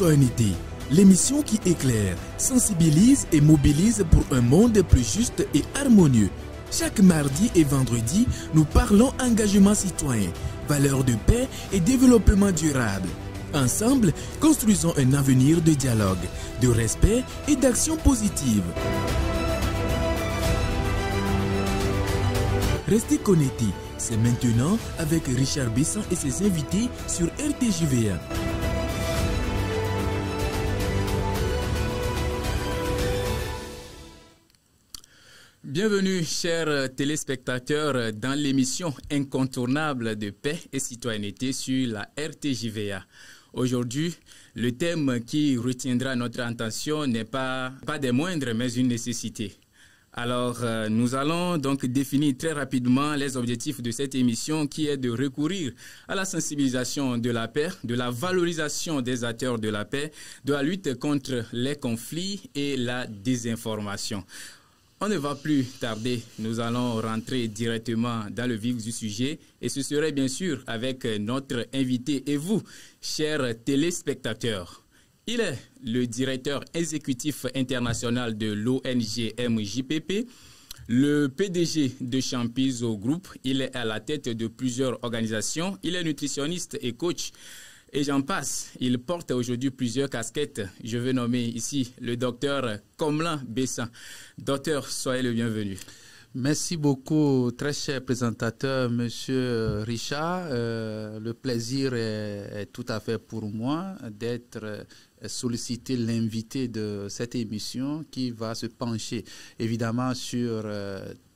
citoyenneté, l'émission qui éclaire, sensibilise et mobilise pour un monde plus juste et harmonieux. Chaque mardi et vendredi, nous parlons engagement citoyen, valeurs de paix et développement durable. Ensemble, construisons un avenir de dialogue, de respect et d'action positive. Restez connectés, c'est maintenant avec Richard Besson et ses invités sur RTJVA. Bienvenue, chers téléspectateurs, dans l'émission incontournable de paix et citoyenneté sur la RTJVA. Aujourd'hui, le thème qui retiendra notre attention n'est pas des moindres, mais une nécessité. Alors, nous allons donc définir très rapidement les objectifs de cette émission qui est de recourir à la sensibilisation de la paix, de la valorisation des acteurs de la paix, de la lutte contre les conflits et la désinformation. On ne va plus tarder, nous allons rentrer directement dans le vif du sujet et ce serait bien sûr avec notre invité et vous, chers téléspectateurs. Il est le directeur exécutif international de l'ONG MJPP, le PDG de Champizo Group, il est à la tête de plusieurs organisations, il est nutritionniste et coach. Et j'en passe, il porte aujourd'hui plusieurs casquettes. Je veux nommer ici le docteur Komlan Besson. Docteur, soyez le bienvenu. Merci beaucoup, très cher présentateur, monsieur Richard. Le plaisir est tout à fait pour moi d'être sollicité l'invité de cette émission qui va se pencher évidemment sur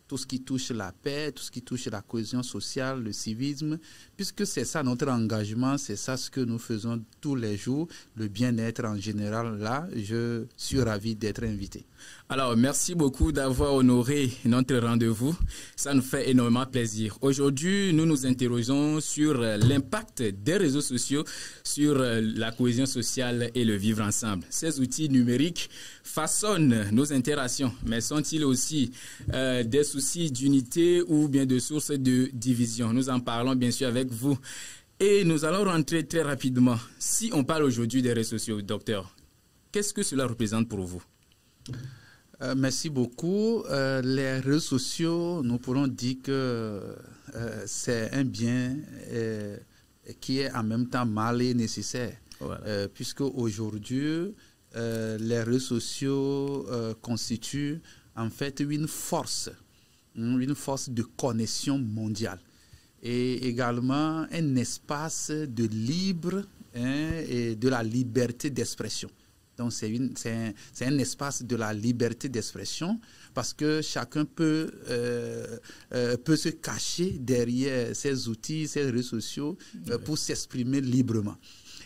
tout ce qui touche la paix, tout ce qui touche la cohésion sociale, le civisme, puisque c'est ça notre engagement, c'est ça ce que nous faisons tous les jours, le bien-être en général. Là, je suis ravi d'être invité. Alors, merci beaucoup d'avoir honoré notre rendez-vous. Ça nous fait énormément plaisir. Aujourd'hui, nous nous interrogeons sur l'impact des réseaux sociaux sur la cohésion sociale et le vivre ensemble. Ces outils numériques façonnent nos interactions, mais sont-ils aussi des soucis d'unité ou bien de sources de division? Nous en parlons bien sûr avec vous. Et nous allons rentrer très rapidement. Si on parle aujourd'hui des réseaux sociaux, docteur, qu'est-ce que cela représente pour vous? Merci beaucoup. Les réseaux sociaux, nous pourrons dire que c'est un bien qui est en même temps mal et nécessaire. Voilà. Puisque aujourd'hui, les réseaux sociaux constituent en fait une force de connexion mondiale et également un espace de libre et de la liberté d'expression. Donc, c'est un espace de la liberté d'expression parce que chacun peut se cacher derrière ces outils, ces réseaux sociaux pour s'exprimer librement.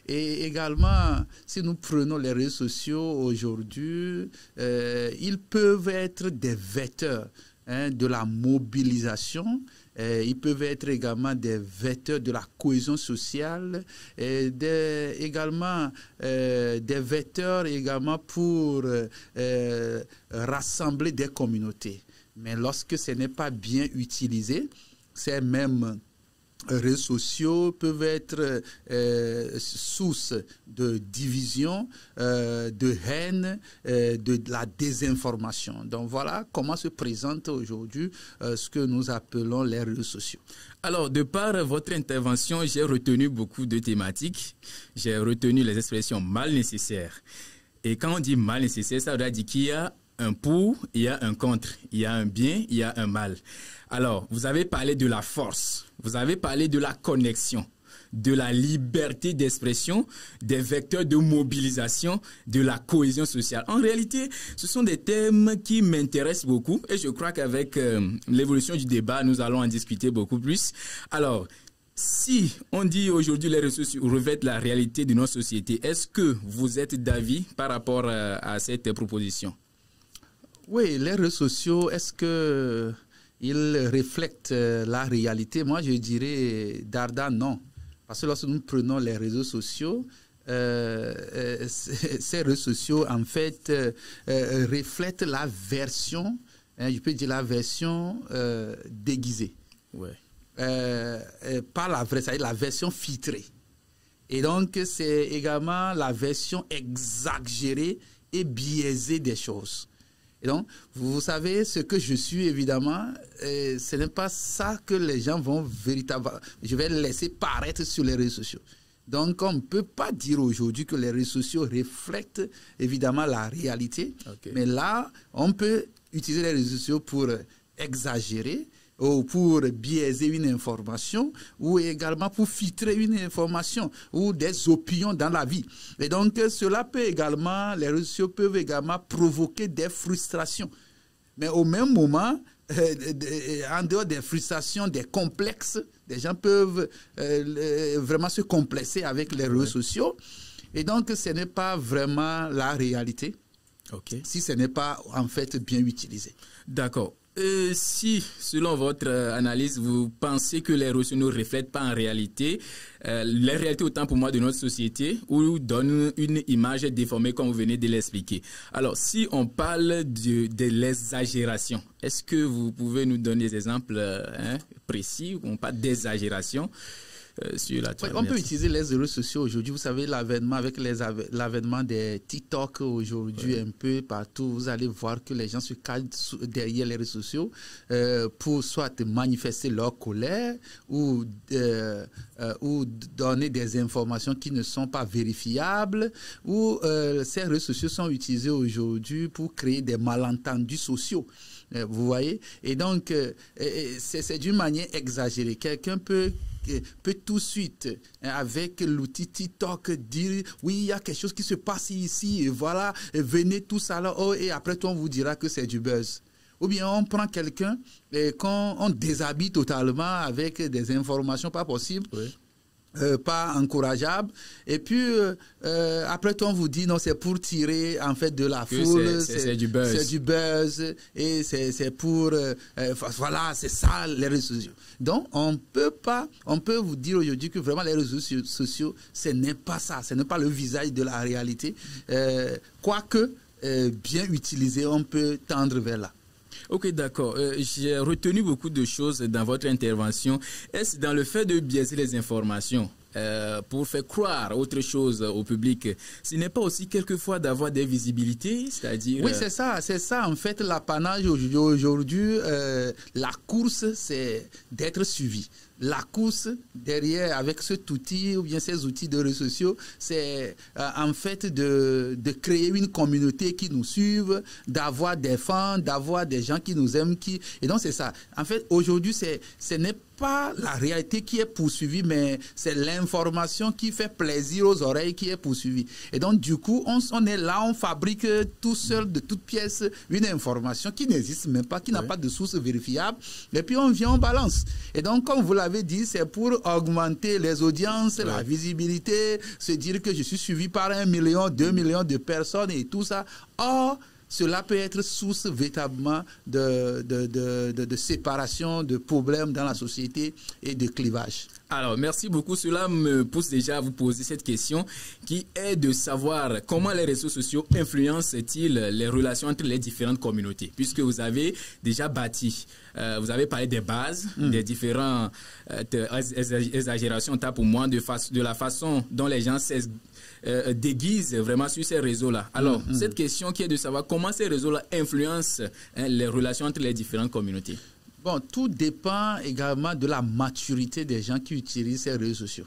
Et également, si nous prenons les réseaux sociaux aujourd'hui, ils peuvent être des vecteurs de la mobilisation. Ils peuvent être également des vecteurs de la cohésion sociale, également des vecteurs également pour rassembler des communautés. Mais lorsque ce n'est pas bien utilisé, ces mêmes réseaux sociaux peuvent être source de division, de haine, de la désinformation. Donc voilà comment se présente aujourd'hui ce que nous appelons les réseaux sociaux. Alors, de par votre intervention, j'ai retenu beaucoup de thématiques. J'ai retenu les expressions mal nécessaires. Et quand on dit mal nécessaire, ça veut dire qu'il y a un pour, il y a un contre, il y a un bien, il y a un mal. Alors, vous avez parlé de la force, vous avez parlé de la connexion, de la liberté d'expression, des vecteurs de mobilisation, de la cohésion sociale. En réalité, ce sont des thèmes qui m'intéressent beaucoup et je crois qu'avec l'évolution du débat, nous allons en discuter beaucoup plus. Alors, si on dit aujourd'hui les réseaux sociaux revêtent la réalité de notre société, est-ce que vous êtes d'avis par rapport à cette proposition? Oui, les réseaux sociaux, est-ce qu'ils reflètent la réalité? Moi, je dirais d'Arda, non. Parce que lorsque nous prenons les réseaux sociaux, ces réseaux sociaux, en fait, reflètent la version, je peux dire la version déguisée. Ouais. Pas la vraie, c'est-à-dire la version filtrée. Et donc, c'est également la version exagérée et biaisée des choses. Et donc, vous savez, ce que je suis, évidemment, ce n'est pas ça que les gens vont véritablement... Je vais laisser paraître sur les réseaux sociaux. Donc, on ne peut pas dire aujourd'hui que les réseaux sociaux reflètent, évidemment, la réalité. Okay. Mais là, on peut utiliser les réseaux sociaux pour exagérer ou pour biaiser une information ou également pour filtrer une information ou des opinions dans la vie. Et donc, cela peut également, les réseaux sociaux peuvent également provoquer des frustrations. Mais au même moment, en dehors des frustrations, des complexes, des gens peuvent vraiment se complexer avec les réseaux sociaux. Et donc, ce n'est pas vraiment la réalité si ce n'est pas en fait bien utilisé. D'accord. Si, selon votre analyse, vous pensez que les réseaux sociaux ne reflètent pas en réalité les réalités autant pour moi de notre société ou donnent une image déformée comme vous venez de l'expliquer. Alors, si on parle de l'exagération, est-ce que vous pouvez nous donner des exemples précis où on parle d'exagération sur la on peut utiliser les réseaux sociaux aujourd'hui. Vous savez, l'avènement avec l'avènement des TikTok aujourd'hui un peu partout, vous allez voir que les gens se cachent derrière les réseaux sociaux pour soit manifester leur colère ou donner des informations qui ne sont pas vérifiables ou ces réseaux sociaux sont utilisés aujourd'hui pour créer des malentendus sociaux. Vous voyez? Et donc, c'est d'une manière exagérée. Quelqu'un peut tout de suite, avec l'outil TikTok, dire oui, il y a quelque chose qui se passe ici, et voilà, et venez tous à l'heure, et après tout, on vous dira que c'est du buzz. Ou bien on prend quelqu'un et qu'on déshabille totalement avec des informations pas possibles. Oui. Pas encourageable et puis après tout on vous dit non, c'est pour tirer en fait de la foule, c'est du buzz, c'est du buzz et c'est pour voilà, c'est ça les réseaux sociaux. Donc on peut vous dire aujourd'hui que vraiment les réseaux sociaux ce n'est pas ça, ce n'est pas le visage de la réalité, quoique bien utilisé on peut tendre vers là. Ok, d'accord. J'ai retenu beaucoup de choses dans votre intervention. Est-ce dans le fait de biaiser les informations pour faire croire autre chose au public, ce n'est pas aussi quelquefois d'avoir des visibilités, c'est-à-dire... Oui, c'est ça en fait l'apanage aujourd'hui. La course, c'est d'être suivi. La course derrière avec cet outil ou bien ces outils de réseaux sociaux, c'est en fait de créer une communauté qui nous suive, d'avoir des fans, d'avoir des gens qui nous aiment, et donc c'est ça. En fait, aujourd'hui, ce n'est pas la réalité qui est poursuivie, mais c'est l'information qui fait plaisir aux oreilles qui est poursuivie. Et donc, du coup, on est là, on fabrique tout seul, de toutes pièces, une information qui n'existe même pas, qui n'a pas de source vérifiable. Et puis, on vient, on balance. Et donc, comme vous l'avez dit, c'est pour augmenter les audiences, la visibilité, se dire que je suis suivi par 1 million, 2 millions de personnes et tout ça. Or, cela peut être source véritablement de séparation, de problèmes dans la société et de clivage. Alors, merci beaucoup. Cela me pousse déjà à vous poser cette question qui est de savoir comment les réseaux sociaux influencent-ils les relations entre les différentes communautés, puisque vous avez déjà bâti, vous avez parlé des bases, des différentes exagérations, pour moi, de la façon dont les gens déguisent vraiment sur ces réseaux-là. Alors, cette question qui est de savoir comment ces réseaux-là influencent les relations entre les différentes communautés. Bon, tout dépend également de la maturité des gens qui utilisent ces réseaux sociaux.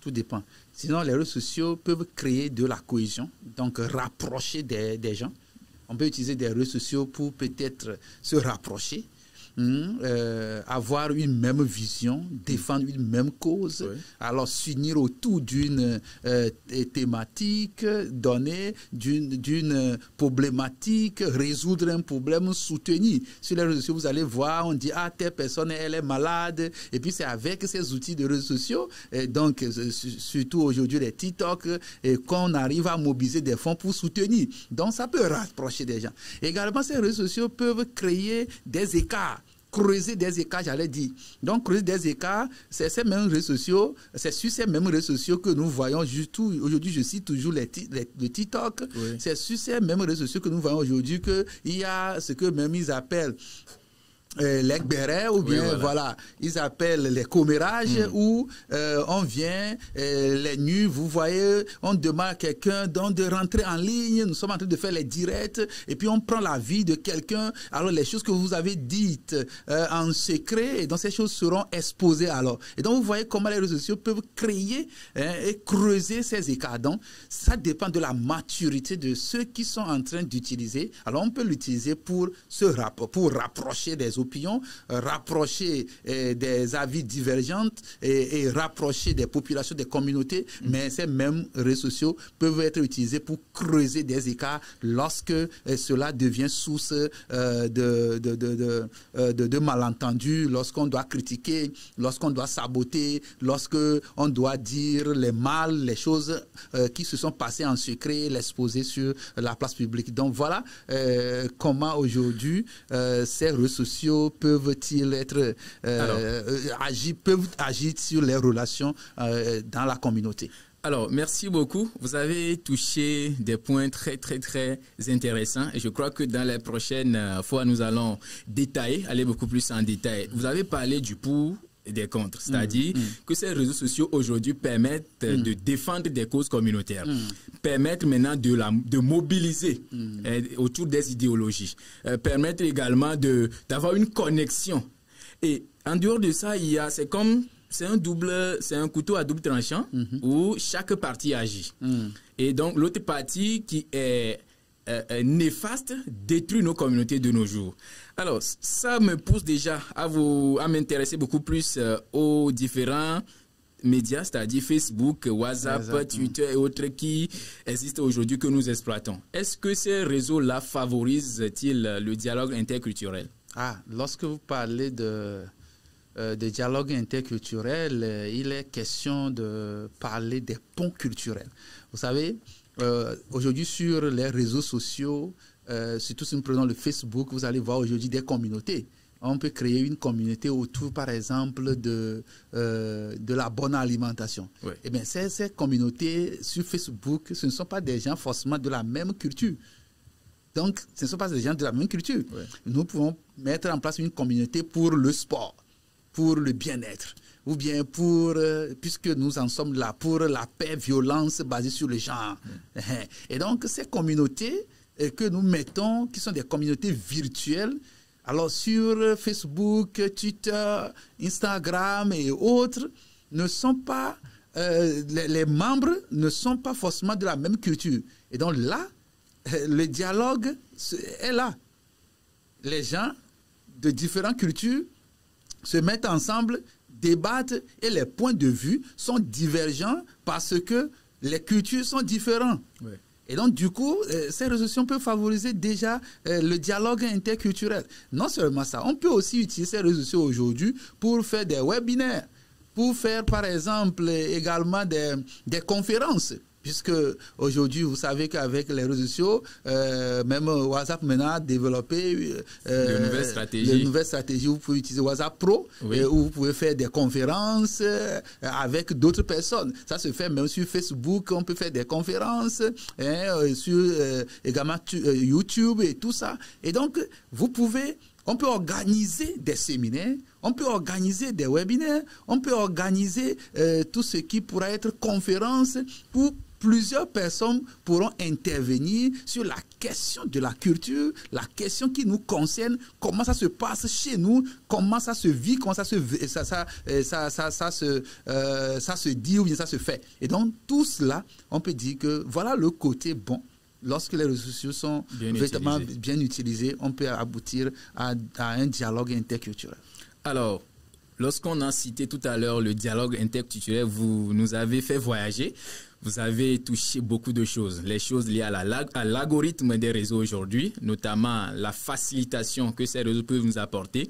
Tout dépend. Sinon, les réseaux sociaux peuvent créer de la cohésion, donc rapprocher des gens. On peut utiliser des réseaux sociaux pour peut-être se rapprocher, avoir une même vision, défendre une même cause, alors s'unir autour d'une thématique donnée, d'une problématique, résoudre un problème, soutenir. Sur les réseaux sociaux, vous allez voir, on dit, ah, telle personne, elle est malade, et puis c'est avec ces outils de réseaux sociaux, et donc surtout aujourd'hui les TikTok, qu'on arrive à mobiliser des fonds pour soutenir. Donc ça peut rapprocher des gens. Également, ces réseaux sociaux peuvent créer des écarts, creuser des écarts, j'allais dire. Donc, creuser des écarts, c'est ces mêmes réseaux sociaux, c'est sur ces mêmes réseaux sociaux que nous voyons aujourd'hui, je cite toujours le TikTok, c'est sur ces mêmes réseaux sociaux que nous voyons aujourd'hui qu'il y a ce que même ils appellent les gbérés ou bien voilà, ils appellent les commérages où on vient les nuits, vous voyez, on demande à quelqu'un de rentrer en ligne, nous sommes en train de faire les directs et puis on prend la vie de quelqu'un, alors les choses que vous avez dites en secret, et donc ces choses seront exposées alors. Et donc vous voyez comment les réseaux sociaux peuvent créer et creuser ces écarts. Donc ça dépend de la maturité de ceux qui sont en train d'utiliser. Alors on peut l'utiliser pour rapprocher des opinions, rapprocher des avis divergents et rapprocher des populations, des communautés, mais ces mêmes réseaux sociaux peuvent être utilisés pour creuser des écarts lorsque cela devient source de malentendus, lorsqu'on doit critiquer, lorsqu'on doit saboter, lorsqu'on doit dire les mal, les choses qui se sont passées en secret, l'exposer sur la place publique. Donc voilà comment aujourd'hui ces réseaux sociaux peuvent-ils être peuvent agir sur les relations dans la communauté. Alors, merci beaucoup. Vous avez touché des points très, très, très intéressants. Et je crois que dans les prochaines fois, nous allons aller beaucoup plus en détail. Vous avez parlé du pour et des contre, c'est-à-dire que ces réseaux sociaux aujourd'hui permettent de défendre des causes communautaires, permettent maintenant de mobiliser autour des idéologies, permettent également d'avoir une connexion. Et en dehors de ça, c'est un couteau à double tranchant où chaque partie agit. Et donc, l'autre partie qui est néfaste détruit nos communautés de nos jours. Alors, ça me pousse déjà à m'intéresser beaucoup plus aux différents médias, c'est-à-dire Facebook, WhatsApp, Twitter et autres qui existent aujourd'hui que nous exploitons. Est-ce que ces réseaux-là favorisent-ils le dialogue interculturel? Lorsque vous parlez de dialogue interculturel, il est question de parler des ponts culturels. Vous savez, aujourd'hui sur les réseaux sociaux, surtout si nous prenons le Facebook, vous allez voir aujourd'hui des communautés. On peut créer une communauté autour, par exemple, de la bonne alimentation. Oui. Eh bien, ces communautés sur Facebook, ce ne sont pas des gens forcément de la même culture. Donc, ce ne sont pas des gens de la même culture. Oui. Nous pouvons mettre en place une communauté pour le sport, pour le bien-être, ou bien puisque nous en sommes là, pour la paix, violence basée sur le genre. Et donc, ces communautés que nous mettons, qui sont des communautés virtuelles, alors sur Facebook, Twitter, Instagram et autres, ne sont pas, les membres ne sont pas forcément de la même culture. Et donc là, le dialogue est là. Les gens de différentes cultures se mettent ensemble, débattent et les points de vue sont divergents parce que les cultures sont différentes. Oui. Et donc, du coup, ces réseaux sociaux peuvent favoriser déjà le dialogue interculturel. Non seulement ça, on peut aussi utiliser ces réseaux sociaux aujourd'hui pour faire des webinaires, pour faire, par exemple, également des conférences. Puisque aujourd'hui, vous savez qu'avec les réseaux sociaux, même WhatsApp maintenant a développé de nouvelles stratégies. Vous pouvez utiliser WhatsApp Pro, oui, où vous pouvez faire des conférences avec d'autres personnes. Ça se fait même sur Facebook, on peut faire des conférences, sur également YouTube et tout ça. Et donc, on peut organiser des séminaires, on peut organiser des webinaires, on peut organiser tout ce qui pourra être conférence où plusieurs personnes pourront intervenir sur la question de la culture, la question qui nous concerne, comment ça se passe chez nous, comment ça se vit, comment ça se dit ou bien ça se fait. Et donc, tout cela, on peut dire que voilà le côté bon. Lorsque les réseaux sociaux sont véritablement bien utilisés, on peut aboutir à un dialogue interculturel. Alors, lorsqu'on a cité tout à l'heure le dialogue interculturel, vous nous avez fait voyager. Vous avez touché beaucoup de choses. Les choses liées à l'algorithme des réseaux aujourd'hui, notamment la facilitation que ces réseaux peuvent nous apporter.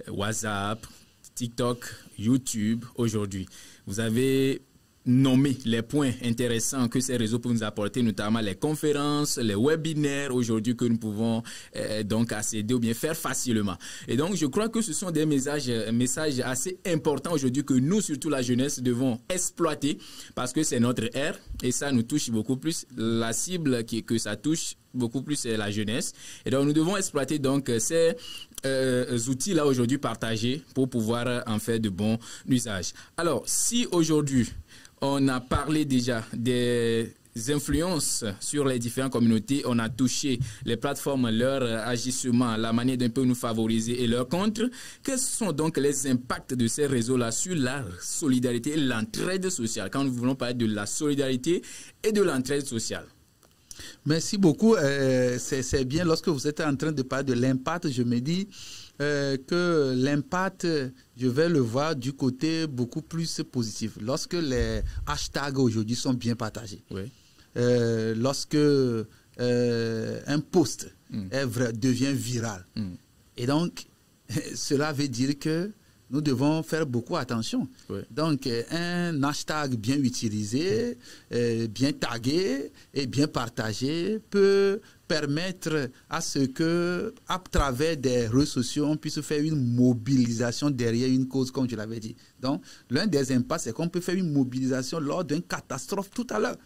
WhatsApp, TikTok, YouTube aujourd'hui. Vous avez nommer les points intéressants que ces réseaux peuvent nous apporter, notamment les conférences, les webinaires aujourd'hui que nous pouvons donc accéder ou bien faire facilement. Et donc, je crois que ce sont des messages assez importants aujourd'hui que nous, surtout la jeunesse, devons exploiter parce que c'est notre ère et ça nous touche beaucoup plus. La cible que ça touche beaucoup plus la jeunesse. Et donc, nous devons exploiter donc ces outils-là aujourd'hui partagés pour pouvoir en faire de bons usages. Alors, si aujourd'hui, on a parlé déjà des influences sur les différentes communautés, on a touché les plateformes, leur agissement, la manière d'un peu nous favoriser et leur contre. Quels sont donc les impacts de ces réseaux-là sur la solidarité et l'entraide sociale, quand nous voulons parler de la solidarité et de l'entraide sociale? Merci beaucoup. C'est bien, lorsque vous êtes en train de parler de l'impact, je me dis que l'impact, je vais le voir du côté beaucoup plus positif. Lorsque les hashtags aujourd'hui sont bien partagés, oui. Lorsque un post devient viral, et donc cela veut dire que nous devons faire beaucoup attention. Oui. Donc, un hashtag bien utilisé, bien tagué et bien partagé peut permettre à ce que, à travers des réseaux sociaux, on puisse faire une mobilisation derrière une cause, comme je l'avais dit. Donc, l'un des impacts, c'est qu'on peut faire une mobilisation lors d'une catastrophe tout à l'heure.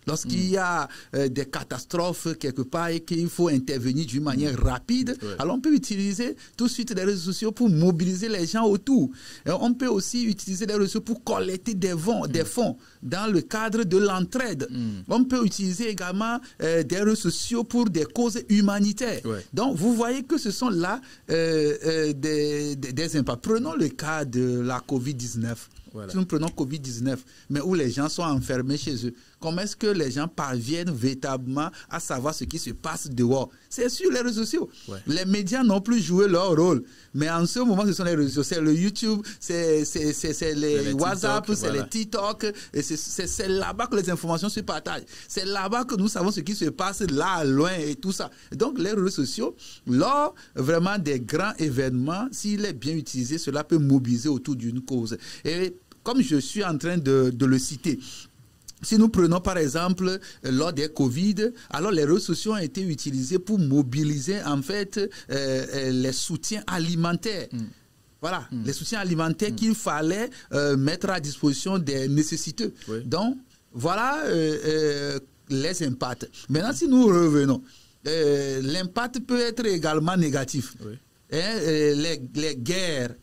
Lorsqu'il y a des catastrophes quelque part et qu'il faut intervenir d'une manière rapide, alors on peut utiliser tout de suite les réseaux sociaux pour mobiliser les gens autour. Et on peut aussi utiliser les réseaux sociaux pour collecter des fonds dans le cadre de l'entraide. On peut utiliser également des réseaux sociaux pour des causes humanitaires. Donc, vous voyez que ce sont là des impacts. Prenons le cas de la COVID-19. Voilà. Si nous prenons COVID-19, mais où les gens sont enfermés chez eux, comment est-ce que les gens parviennent véritablement à savoir ce qui se passe dehors? C'est sur les réseaux sociaux. Les médias n'ont plus joué leur rôle. Mais en ce moment, ce sont les réseaux sociaux. C'est le YouTube, c'est les WhatsApp, c'est les TikTok. C'est là-bas que les informations se partagent. C'est là-bas que nous savons ce qui se passe là, loin et tout ça. Et donc, les réseaux sociaux, lors vraiment des grands événements, s'il est bien utilisé, cela peut mobiliser autour d'une cause. Et comme je suis en train de le citer, si nous prenons par exemple lors des Covid, alors les réseaux sociaux ont été utilisés pour mobiliser en fait les soutiens alimentaires. Voilà, les soutiens alimentaires qu'il fallait mettre à disposition des nécessiteux. Donc, voilà les impacts. Maintenant, si nous revenons, l'impact peut être également négatif. Les guerres.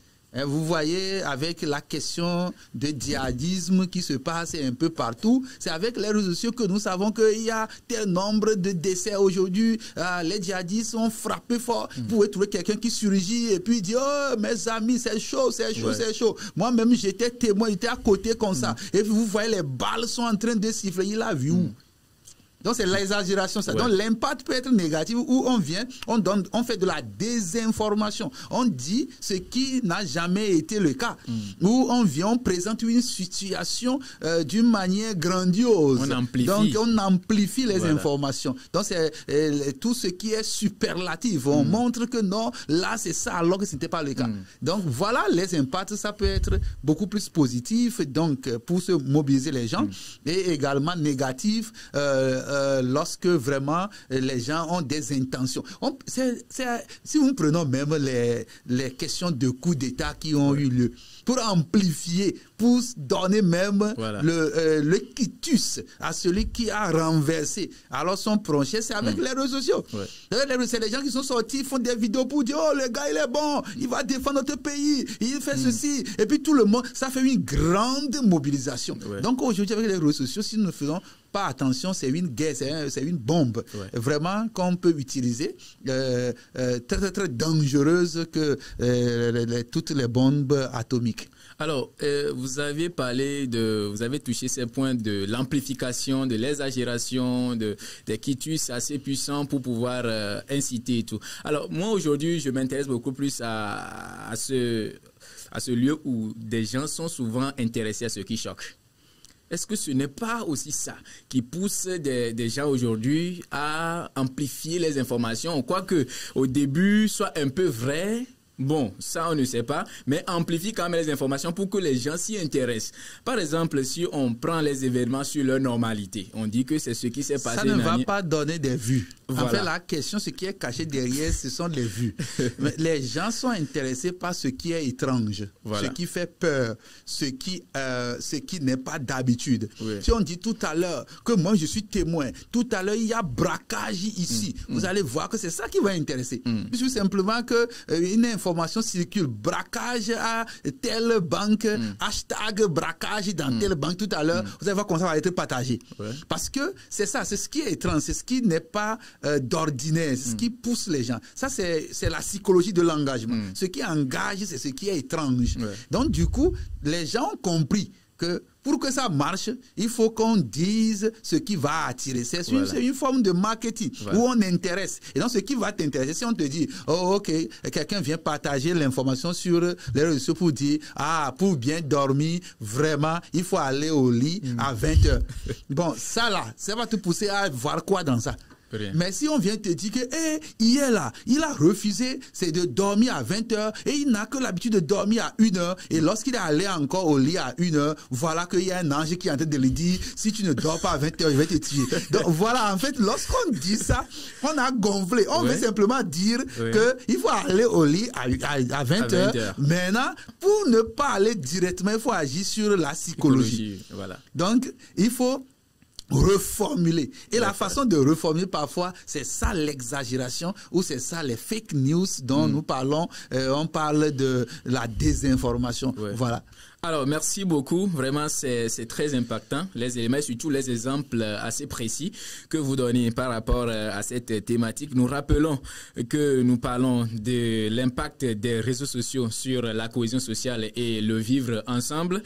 Vous voyez, avec la question de djihadisme qui se passe un peu partout, c'est avec les réseaux sociaux que nous savons qu'il y a tel nombre de décès aujourd'hui. Les djihadistes ont frappé fort. Vous pouvez trouver quelqu'un qui surgit et puis dit « Oh, mes amis, c'est chaud, c'est chaud, c'est chaud. » Moi-même, j'étais témoin, j'étais à côté comme ça. Et puis vous voyez, les balles sont en train de siffler. Il a vu où? Donc, c'est l'exagération. Donc, l'impact peut être négatif où on vient, on fait de la désinformation. On dit ce qui n'a jamais été le cas. Où on vient, on présente une situation d'une manière grandiose. On amplifie. Donc, on amplifie les informations. Donc, c'est tout ce qui est superlatif. On montre que non, là, c'est ça, alors que ce n'était pas le cas. Donc, voilà les impacts. Ça peut être beaucoup plus positif, donc, pour se mobiliser les gens, et également négatif, lorsque vraiment les gens ont des intentions. Si nous prenons même les questions de coups d'État qui ont eu lieu, pour amplifier, pour donner même le quitus à celui qui a renversé alors son projet, c'est avec les réseaux sociaux. C'est les gens qui sont sortis, font des vidéos pour dire « Oh, le gars, il est bon, il va défendre notre pays, il fait ceci. » Et puis tout le monde, ça fait une grande mobilisation. Donc aujourd'hui, avec les réseaux sociaux, si nous ne faisons pas attention, c'est une guerre, c'est une bombe. Vraiment qu'on peut utiliser, très, très dangereuse que toutes les bombes atomiques. Alors, vous avez touché ces points de l'amplification, de l'exagération, des quitus assez puissants pour pouvoir inciter et tout. Alors, moi aujourd'hui, je m'intéresse beaucoup plus à ce lieu où des gens sont souvent intéressés à ce qui choque. Est-ce que ce n'est pas aussi ça qui pousse des gens aujourd'hui à amplifier les informations, quoique au début soit un peu vrai, Bon, ça on ne sait pas, mais amplifie quand même les informations pour que les gens s'y intéressent. Par exemple, si on prend les événements sur leur normalité, on dit que c'est ce qui s'est passé. Ça ne va pas donner des vues. Voilà. En fait, la question, ce qui est caché derrière, ce sont les vues. Mais les gens sont intéressés par ce qui est étrange, voilà. Ce qui fait peur, ce qui n'est pas d'habitude. Oui. Si on dit tout à l'heure que moi je suis témoin, tout à l'heure il y a braquage ici, vous allez voir que c'est ça qui va intéresser. Tout simplement que une information circule, braquage à telle banque, hashtag braquage dans telle banque tout à l'heure, vous allez voir comment ça va être partagé. Ouais. Parce que c'est ça, c'est ce qui est étrange, c'est ce qui n'est pas d'ordinaire, c'est ce qui pousse les gens. Ça, c'est la psychologie de l'engagement. Ce qui engage, c'est ce qui est étrange. Ouais. Donc, du coup, les gens ont compris que pour que ça marche, il faut qu'on dise ce qui va attirer. C'est une forme de marketing où on intéresse. Et donc, ce qui va t'intéresser, si on te dit, oh, ok, quelqu'un vient partager l'information sur les réseaux sociaux pour dire, ah, pour bien dormir, vraiment, il faut aller au lit à 20h. Bon, ça là, ça va te pousser à voir quoi dans ça? Rien. Mais si on vient te dire que hier là, il a refusé de dormir à 20h et il n'a que l'habitude de dormir à 1h et lorsqu'il est allé encore au lit à 1h, voilà qu'il y a un ange qui est en train de lui dire si tu ne dors pas à 20h, je vais te tuer. Donc voilà, en fait, lorsqu'on dit ça, on a gonflé. On veut simplement dire qu'il faut aller au lit à 20h. Maintenant, pour ne pas aller directement, il faut agir sur la psychologie. Voilà. Donc, il faut reformuler. Et la façon de reformuler parfois, c'est ça l'exagération ou c'est ça les fake news dont nous parlons. On parle de la désinformation. Voilà. Alors, merci beaucoup. Vraiment, c'est très impactant, les éléments, surtout les exemples assez précis que vous donnez par rapport à cette thématique. Nous rappelons que nous parlons de l'impact des réseaux sociaux sur la cohésion sociale et le vivre ensemble.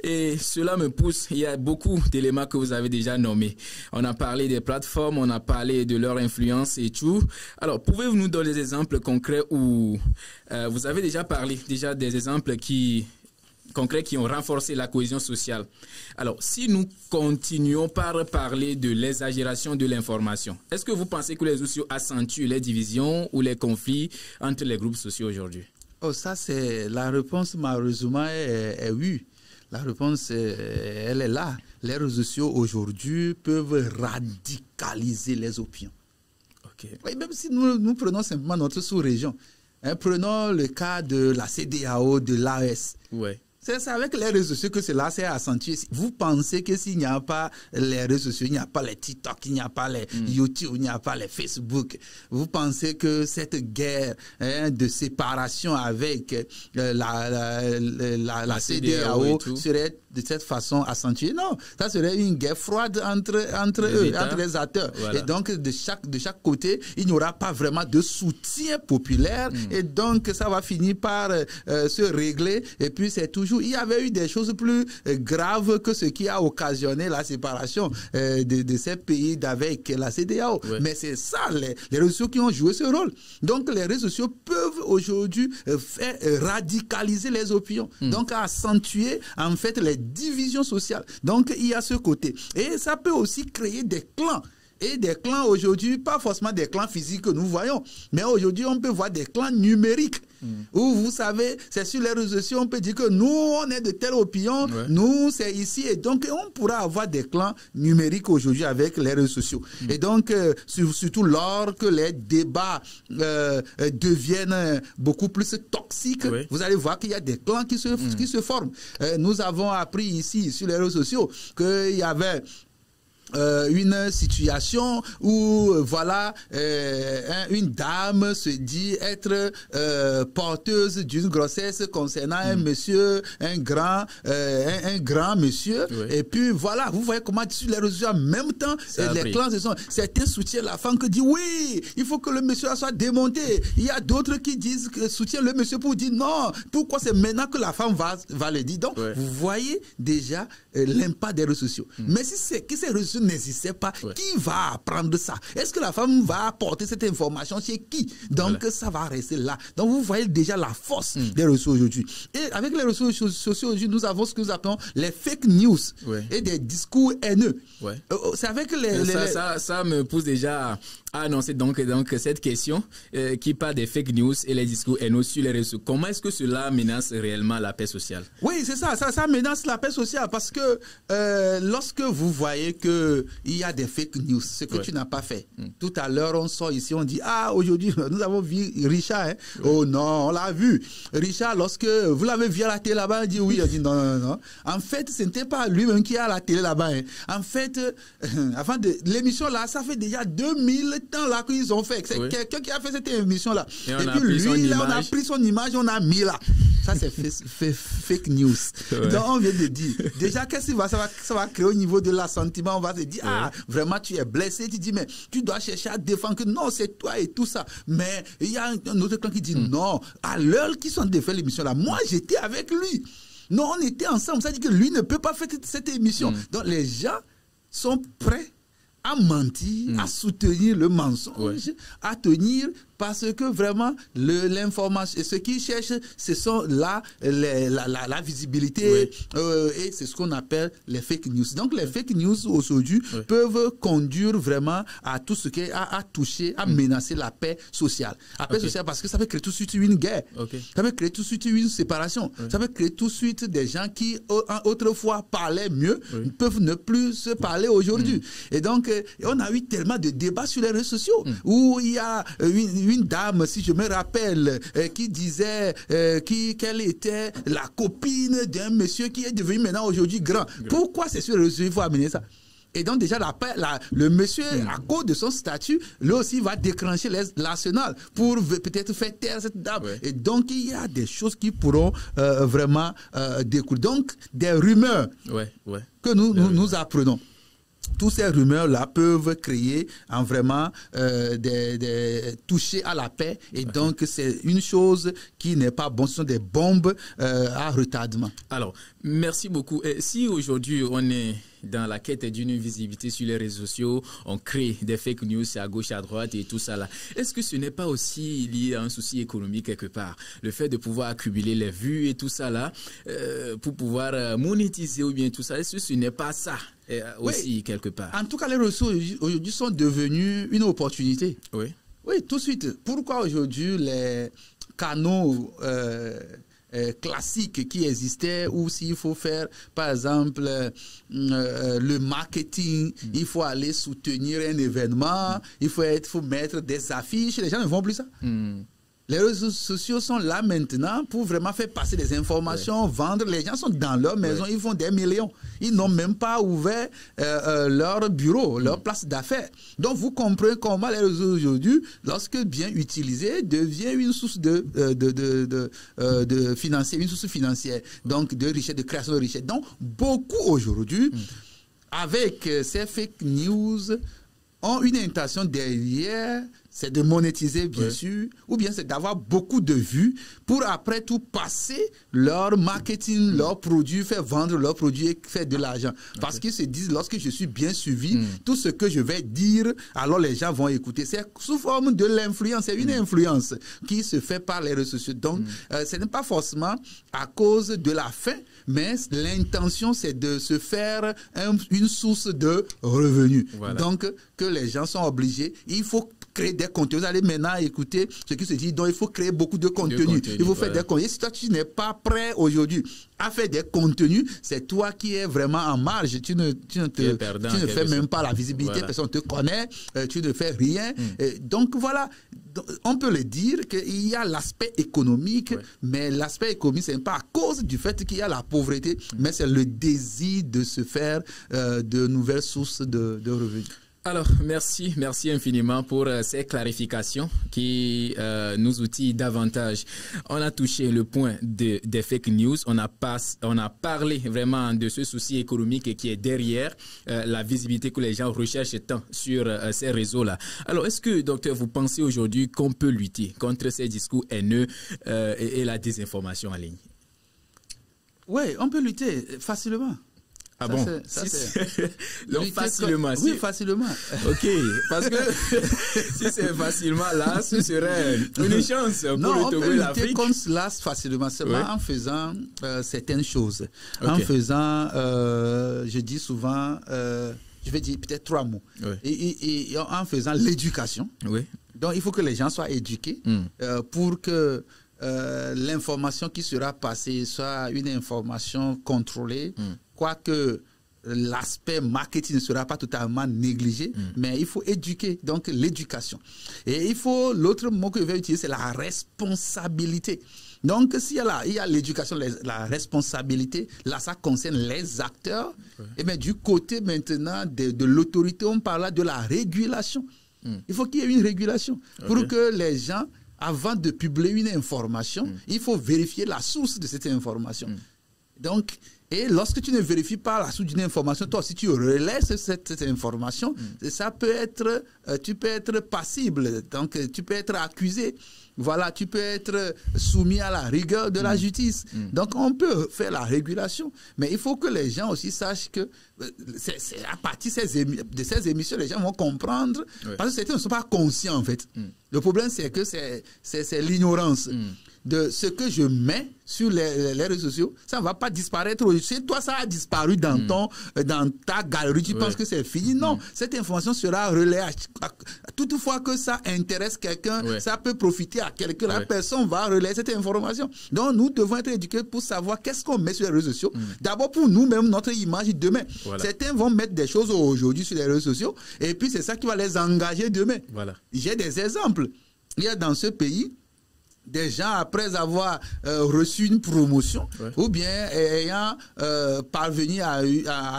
Et cela me pousse, il y a beaucoup d'éléments que vous avez déjà nommés. On a parlé des plateformes, on a parlé de leur influence et tout. Alors, pouvez-vous nous donner des exemples concrets où vous avez déjà parlé des exemples concrets qui ont renforcé la cohésion sociale. Alors, si nous continuons par parler de l'exagération de l'information, est-ce que vous pensez que les réseaux sociaux accentuent les divisions ou les conflits entre les groupes sociaux aujourd'hui? Oh, ça, c'est la réponse, malheureusement, est oui. La réponse, elle est là. Les réseaux sociaux aujourd'hui peuvent radicaliser les opinions. Okay. Oui, même si nous prenons simplement notre sous-région, prenons le cas de la CEDEAO, de l'AES. Ouais. C'est avec les réseaux sociaux que cela s'est accentué. Vous pensez que s'il n'y a pas les réseaux sociaux, il n'y a pas les TikTok, il n'y a pas les YouTube, il n'y a pas les Facebook, vous pensez que cette guerre de séparation avec la CEDEAO serait de cette façon accentuée? Non, ça serait une guerre froide entre eux, entre les acteurs. Voilà. Et donc, de chaque côté, il n'y aura pas vraiment de soutien populaire. Et donc, ça va finir par se régler. Et puis, c'est toujours... Il y avait eu des choses plus graves que ce qui a occasionné la séparation de ces pays avec la CEDEAO. Ouais. Mais c'est ça, les réseaux sociaux qui ont joué ce rôle. Donc, les réseaux sociaux peuvent aujourd'hui faire radicaliser les opinions. Donc, accentuer, en fait, les divisions sociales. Donc, il y a ce côté. Et ça peut aussi créer des clans. Et des clans aujourd'hui, pas forcément des clans physiques que nous voyons, mais aujourd'hui, on peut voir des clans numériques. Où, vous savez, c'est sur les réseaux sociaux, on peut dire que nous, on est de telle opinion, nous, c'est ici. Et donc, on pourra avoir des clans numériques aujourd'hui avec les réseaux sociaux. Et donc, surtout lors que les débats deviennent beaucoup plus toxiques, vous allez voir qu'il y a des clans qui se forment. Nous avons appris ici, sur les réseaux sociaux, qu'il y avait... une situation où voilà une dame se dit être porteuse d'une grossesse concernant un monsieur, un grand monsieur, et puis voilà, vous voyez comment sur les réseaux en même temps les clans certains soutiennent la femme qui dit oui, il faut que le monsieur soit démonté, il y a d'autres qui disent que soutiennent le monsieur pour dire non, pourquoi c'est maintenant que la femme va le dire. Donc vous voyez déjà l'impact des réseaux sociaux. Mais si ces réseaux sociaux n'existait pas, qui va apprendre ça? Est-ce que la femme va apporter cette information chez qui? Donc, ça va rester là. Donc, vous voyez déjà la force des réseaux aujourd'hui. Et avec les réseaux sociaux aujourd'hui, nous avons ce que nous appelons les fake news et des discours haineux. C'est avec Ça me pousse déjà à annoncer donc cette question qui parle des fake news et les discours haineux sur les réseaux. Comment est-ce que cela menace réellement la paix sociale? Oui, c'est ça. Ça menace la paix sociale parce que lorsque vous voyez qu'il y a des fake news, ce que tu n'as pas fait. Tout à l'heure, on sort ici, on dit, aujourd'hui, nous avons vu Richard. Hein? Oh non, on l'a vu. Richard, lorsque vous l'avez vu à la télé là-bas, on dit oui. On dit non. En fait, ce n'était pas lui-même qui est à la télé là-bas. Hein. En fait, avant de l'émission là, ça fait déjà 2000 temps là qu'ils ont fait. C'est quelqu'un qui a fait cette émission là. Et puis lui, là, on a pris son image, on a mis là. Ça, c'est fake news. Donc, on vient de dire, déjà, qu'est-ce que ça va créer au niveau de l'assentiment? On va se dire, vraiment, tu es blessé. Tu dis, mais tu dois chercher à défendre que non, c'est toi et tout ça. Mais il y a un autre clan qui dit, non, à l'heure qu'ils sont de faire l'émission là, moi, j'étais avec lui. Non, on était ensemble. Ça dit que lui ne peut pas faire cette émission. Donc, les gens sont prêts à mentir, à soutenir le mensonge, à tenir, parce que vraiment, l'information, ce qu'ils cherchent, ce sont là la visibilité, et c'est ce qu'on appelle les fake news. Donc, les fake news aujourd'hui peuvent conduire vraiment à tout ce qui est à toucher, à menacer la paix sociale. La paix sociale, parce que ça peut créer tout de suite une guerre. Ça peut créer tout de suite une séparation. Ça peut créer tout de suite des gens qui, autrefois, parlaient mieux, peuvent ne plus se parler aujourd'hui. Et donc, on a eu tellement de débats sur les réseaux sociaux où il y a une dame, si je me rappelle, qui disait qu'elle était la copine d'un monsieur qui est devenu maintenant aujourd'hui grand. Pourquoi c'est sur les réseaux sociaux qu'il faut amener ça? Et donc déjà, le monsieur, à cause de son statut, lui aussi va déclencher l'arsenal pour peut-être faire taire cette dame. Et donc, il y a des choses qui pourront vraiment découler. Donc, des rumeurs que nous apprenons. Toutes ces rumeurs-là peuvent créer vraiment toucher à la paix. Et donc, c'est une chose qui n'est pas bonne. Ce sont des bombes à retardement. Alors, merci beaucoup. Et si aujourd'hui, on est dans la quête d'une visibilité sur les réseaux sociaux, on crée des fake news à gauche, à droite et tout ça là. Est-ce que ce n'est pas aussi lié à un souci économique quelque part? Le fait de pouvoir accumuler les vues et tout ça là, pour pouvoir monétiser ou bien tout ça, est-ce que ce n'est pas ça aussi quelque part? En tout cas, les réseaux aujourd'hui sont devenus une opportunité. Oui, tout de suite. Pourquoi aujourd'hui les canaux classiques qui existaient, ou s'il faut faire, par exemple, le marketing, il faut aller soutenir un événement, il faut mettre des affiches, les gens ne font plus ça. Les réseaux sociaux sont là maintenant pour vraiment faire passer des informations, vendre. Les gens sont dans leur maison, ils font des millions. Ils n'ont même pas ouvert leur bureau, leur place d'affaires. Donc, vous comprenez comment les réseaux aujourd'hui, lorsque bien utilisés, devient une source de financier, une source financière, donc de richesse, de création de richesse. Donc, beaucoup aujourd'hui, avec ces fake news, ont une intention derrière, c'est de monétiser, bien sûr, ou bien c'est d'avoir beaucoup de vues pour après tout passer leur marketing, leurs produits, faire vendre leurs produits et faire de l'argent. Parce qu'ils se disent, lorsque je suis bien suivi, tout ce que je vais dire, alors les gens vont écouter. C'est sous forme de l'influence, c'est une influence qui se fait par les réseaux sociaux. Donc, ce n'est pas forcément à cause de la fin, mais l'intention, c'est de se faire une source de revenus. Donc, que les gens sont obligés, il faut créer des contenus. Vous allez maintenant écouter ce qui se dit. Donc, il faut créer beaucoup de contenus. Il faut faire des contenus. Si toi, tu n'es pas prêt aujourd'hui à faire des contenus, c'est toi qui es vraiment en marge. Tu ne fais même pas la visibilité. Personne ne te connaît. Tu ne fais rien. Donc, voilà. On peut le dire qu'il y a l'aspect économique, mais l'aspect économique, ce n'est pas à cause du fait qu'il y a la pauvreté, mais c'est le désir de se faire de nouvelles sources de revenus. Alors, merci infiniment pour ces clarifications qui nous outillent davantage. On a touché le point des fake news, on a parlé vraiment de ce souci économique qui est derrière la visibilité que les gens recherchent tant sur ces réseaux-là. Alors, est-ce que, docteur, vous pensez aujourd'hui qu'on peut lutter contre ces discours haineux et la désinformation en ligne? Oui, on peut lutter facilement. Ah bon? Donc facilement. Oui, facilement. Ok, parce que si c'est facilement là, ce serait une chance pour le Togo et l'Afrique. On peut lutter contre cela facilement, seulement en faisant certaines choses. Okay. En faisant, je dis souvent, je vais dire peut-être 3 mots. Oui. Et en faisant l'éducation. Oui. Donc il faut que les gens soient éduqués pour que l'information qui sera passée soit une information contrôlée, quoique l'aspect marketing ne sera pas totalement négligé, mais il faut éduquer, donc l'éducation. Et il faut, l'autre mot que je vais utiliser, c'est la responsabilité. Donc, s'il y a l'éducation, la responsabilité, là, ça concerne les acteurs. Ouais. Et bien, du côté maintenant de l'autorité, on parle de la régulation. Il faut qu'il y ait une régulation pour que les gens, avant de publier une information, il faut vérifier la source de cette information. Donc, et lorsque tu ne vérifies pas la source d'une information, toi aussi tu relais cette information, ça peut être, tu peux être passible, donc tu peux être accusé, voilà, tu peux être soumis à la rigueur de la justice. Donc on peut faire la régulation, mais il faut que les gens aussi sachent que c'est à partir de ces émissions, les gens vont comprendre, parce que certains ne sont pas conscients en fait. Le problème c'est que c'est l'ignorance. De ce que je mets sur les réseaux sociaux, ça ne va pas disparaître. Chez toi, ça a disparu dans ta galerie. Tu penses que c'est fini. Non, cette information sera relayée. Toutefois que ça intéresse quelqu'un, ça peut profiter à quelqu'un. La personne va relayer cette information. Donc, nous devons être éduqués pour savoir qu'est-ce qu'on met sur les réseaux sociaux. D'abord, pour nous-mêmes, notre image demain. Voilà. Certains vont mettre des choses aujourd'hui sur les réseaux sociaux et puis c'est ça qui va les engager demain. Voilà. J'ai des exemples. Il y a dans ce pays des gens, après avoir reçu une promotion ou bien ayant parvenu à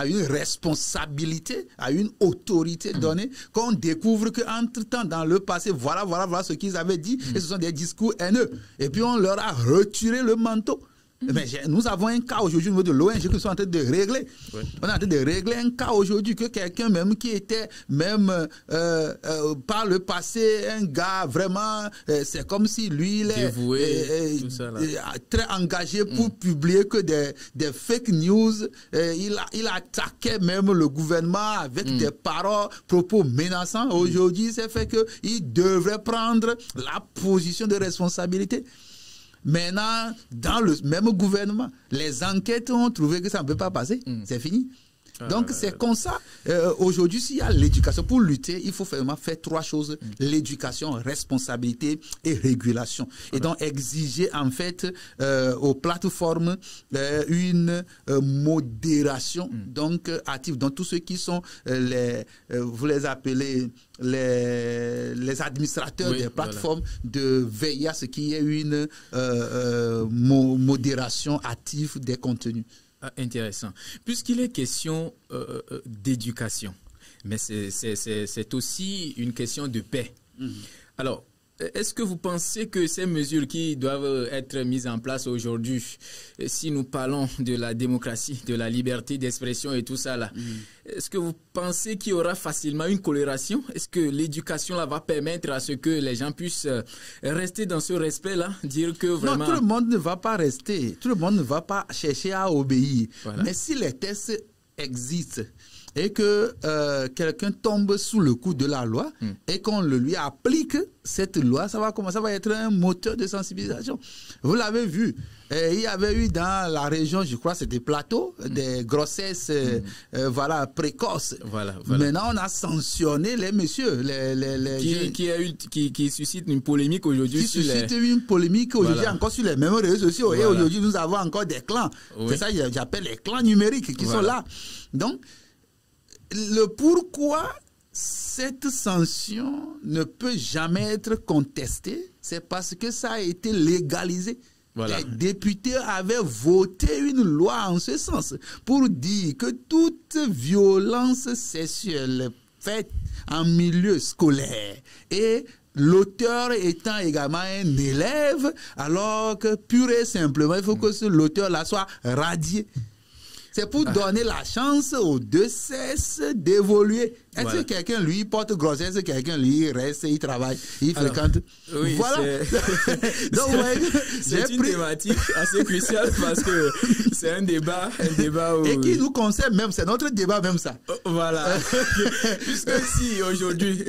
une responsabilité, à une autorité donnée, qu'on découvre qu'entre-temps, dans le passé, voilà ce qu'ils avaient dit, et ce sont des discours haineux. Et puis on leur a retiré le manteau. Mais nous avons un cas aujourd'hui au niveau de l'ONG que nous sommes en train de régler. On est en train de régler un cas aujourd'hui que quelqu'un même qui était même par le passé un gars vraiment, c'est comme si lui il est dévoué, très engagé pour publier que des fake news. Il attaquait même le gouvernement avec des paroles, propos menaçants. Aujourd'hui, c'est fait qu'il devrait prendre la position de responsabilité. Maintenant, dans le même gouvernement, les enquêtes ont trouvé que ça ne peut pas passer. C'est fini. Donc, c'est comme ça. Aujourd'hui, s'il y a l'éducation, pour lutter, il faut vraiment faire 3 choses. L'éducation, responsabilité et régulation. Et donc, exiger en fait aux plateformes une modération donc active. Donc, tous ceux qui sont vous les appelez les administrateurs des plateformes, de veiller à ce qu'il y ait une modération active des contenus. Intéressant. Puisqu'il est question d'éducation, mais c'est aussi une question de paix. Alors, est-ce que vous pensez que ces mesures qui doivent être mises en place aujourd'hui, si nous parlons de la démocratie, de la liberté d'expression et tout ça là, est-ce que vous pensez qu'il y aura facilement une coloration? Est-ce que l'éducation là va permettre à ce que les gens puissent rester dans ce respect-là, dire que vraiment... Non, tout le monde ne va pas rester, tout le monde ne va pas chercher à obéir. Voilà. Mais si les tests existent, et que quelqu'un tombe sous le coup de la loi et qu'on lui applique cette loi, ça va être un moteur de sensibilisation. Vous l'avez vu, il y avait eu dans la région, je crois, c'était Plateau, des grossesses précoces. Voilà. Maintenant, on a sanctionné les messieurs. Qui suscite une polémique aujourd'hui. Qui suscite une polémique aujourd'hui encore sur les mêmes réseaux sociaux. Et aujourd'hui, nous avons encore des clans. C'est ça que j'appelle les clans numériques qui sont là. Donc, le pourquoi cette sanction ne peut jamais être contestée, c'est parce que ça a été légalisé. Voilà. Les députés avaient voté une loi en ce sens pour dire que toute violence sexuelle faite en milieu scolaire et l'auteur étant également un élève, alors que pur et simplement, il faut que l'auteur-là soit radié. C'est pour donner la chance aux deux sexes d'évoluer. Est-ce que quelqu'un, lui, porte grossesse, quelqu'un, lui, reste, il travaille, il fréquente? Oui, voilà. Donc, c'est une thématique assez cruciale parce que c'est un débat où... Et qui nous concerne même, c'est notre débat même ça. Voilà. Puisque si aujourd'hui,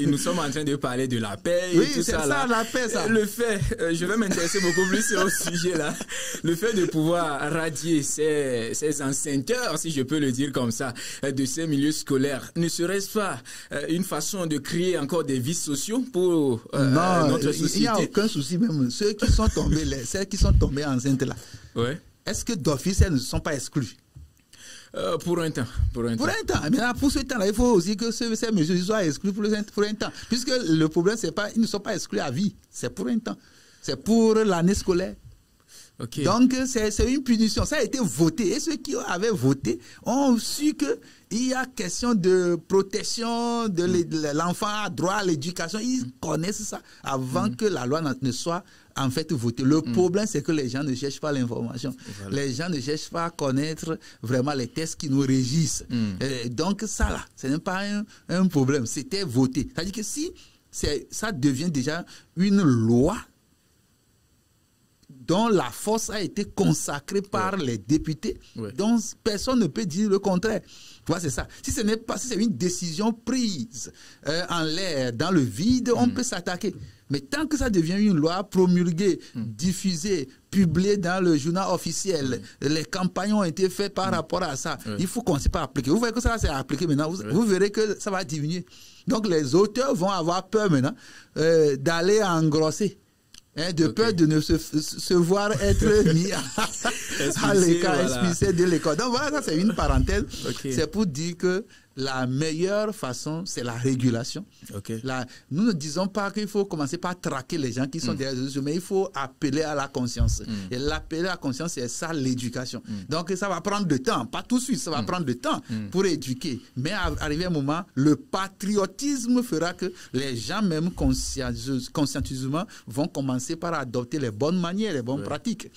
nous sommes en train de parler de la paix et oui, tout ça, là, la paix, ça. Le fait, je vais m'intéresser beaucoup plus au sujet là, le fait de pouvoir radier ces enseignants, si je peux le dire comme ça, de ces milieux scolaires, ne serait-ce pas une façon de créer encore des vices sociaux pour notre société? Il n'y a aucun souci même. Ceux qui sont tombés enceintes là, ouais. Est-ce que d'office elles ne sont pas exclues? Pour un temps. Pour un temps. Mais là, pour ce temps-là, il faut aussi que ces mesures soient exclues pour un temps. Puisque le problème, c'est pas, ils ne sont pas exclus à vie. C'est pour un temps. C'est pour l'année scolaire. Okay. Donc, c'est une punition. Ça a été voté. Et ceux qui avaient voté ont su qu'il y a question de protection de l'enfant a droit à l'éducation. Ils connaissent ça avant que la loi ne soit en fait votée. Le problème, c'est que les gens ne cherchent pas l'information. Voilà. Les gens ne cherchent pas à connaître vraiment les textes qui nous régissent. Donc, ça là, ce n'est pas un problème. C'était voté. C'est-à-dire que si ça devient déjà une loi dont la force a été consacrée par les députés, dont personne ne peut dire le contraire. Tu vois, c'est ça. Si c'est une décision prise en l'air, dans le vide, on peut s'attaquer. Mais tant que ça devient une loi promulguée, diffusée, publiée dans le journal officiel, les campagnes ont été faites par rapport à ça, il faut commencer par appliquer. Vous voyez que ça c'est appliqué maintenant, vous verrez que ça va diminuer. Donc les auteurs vont avoir peur maintenant d'aller engrosser. De peur de ne se voir être mis à l'écart, expulsé de l'école. Donc voilà, ça c'est une parenthèse. C'est pour dire que la meilleure façon, c'est la régulation. Nous ne disons pas qu'il faut commencer par traquer les gens qui sont derrière les réseaux, mais il faut appeler à la conscience. Et l'appeler à la conscience, c'est ça l'éducation. Donc ça va prendre du temps, pas tout de suite, ça va prendre du temps pour éduquer. Mais arrivé un moment, le patriotisme fera que les gens même conscientisement vont commencer par adopter les bonnes manières, les bonnes pratiques.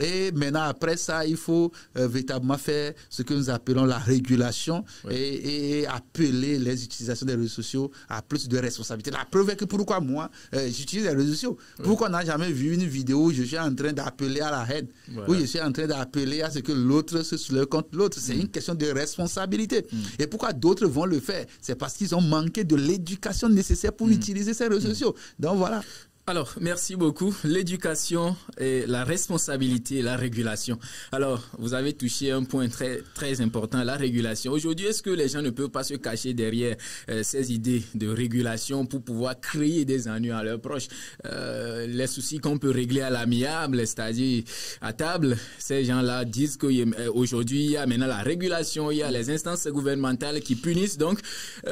Et maintenant, après ça, il faut véritablement faire ce que nous appelons la régulation et appeler les utilisations des réseaux sociaux à plus de responsabilité. La preuve est que pourquoi moi, j'utilise les réseaux sociaux. Pourquoi on n'a jamais vu une vidéo où je suis en train d'appeler à la haine, où je suis en train d'appeler à ce que l'autre se soulève contre l'autre. C'est une question de responsabilité. Et pourquoi d'autres vont le faire? C'est parce qu'ils ont manqué de l'éducation nécessaire pour utiliser ces réseaux sociaux. Donc voilà. Alors, merci beaucoup. L'éducation et la responsabilité, la régulation. Alors, vous avez touché un point très, très important, la régulation. Aujourd'hui, est-ce que les gens ne peuvent pas se cacher derrière ces idées de régulation pour pouvoir créer des ennuis à leurs proches? Les soucis qu'on peut régler à l'amiable, c'est-à-dire à table, ces gens-là disent qu'aujourd'hui, il y a maintenant la régulation, il y a les instances gouvernementales qui punissent. Donc,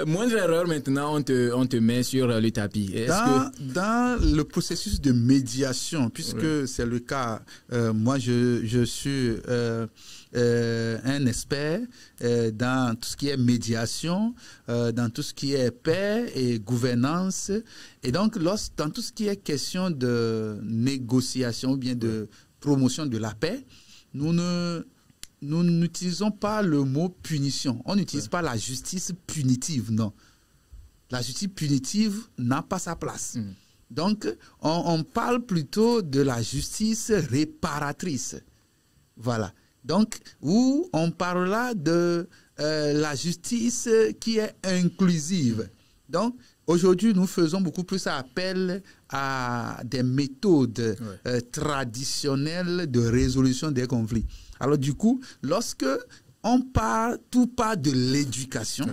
moindre erreur, maintenant, on te met sur le tapis. Dans le processus de médiation, puisque c'est le cas, moi je suis un expert dans tout ce qui est médiation, dans tout ce qui est paix et gouvernance. Et donc, dans tout ce qui est question de négociation ou bien de promotion de la paix, nous n'utilisons pas le mot punition. On n'utilise pas la justice punitive, non. La justice punitive n'a pas sa place. Donc, on parle plutôt de la justice réparatrice. Voilà. Donc, où on parle là de la justice qui est inclusive. Donc, aujourd'hui, nous faisons beaucoup plus appel à des méthodes traditionnelles de résolution des conflits. Alors, du coup, lorsque tout part de l'éducation,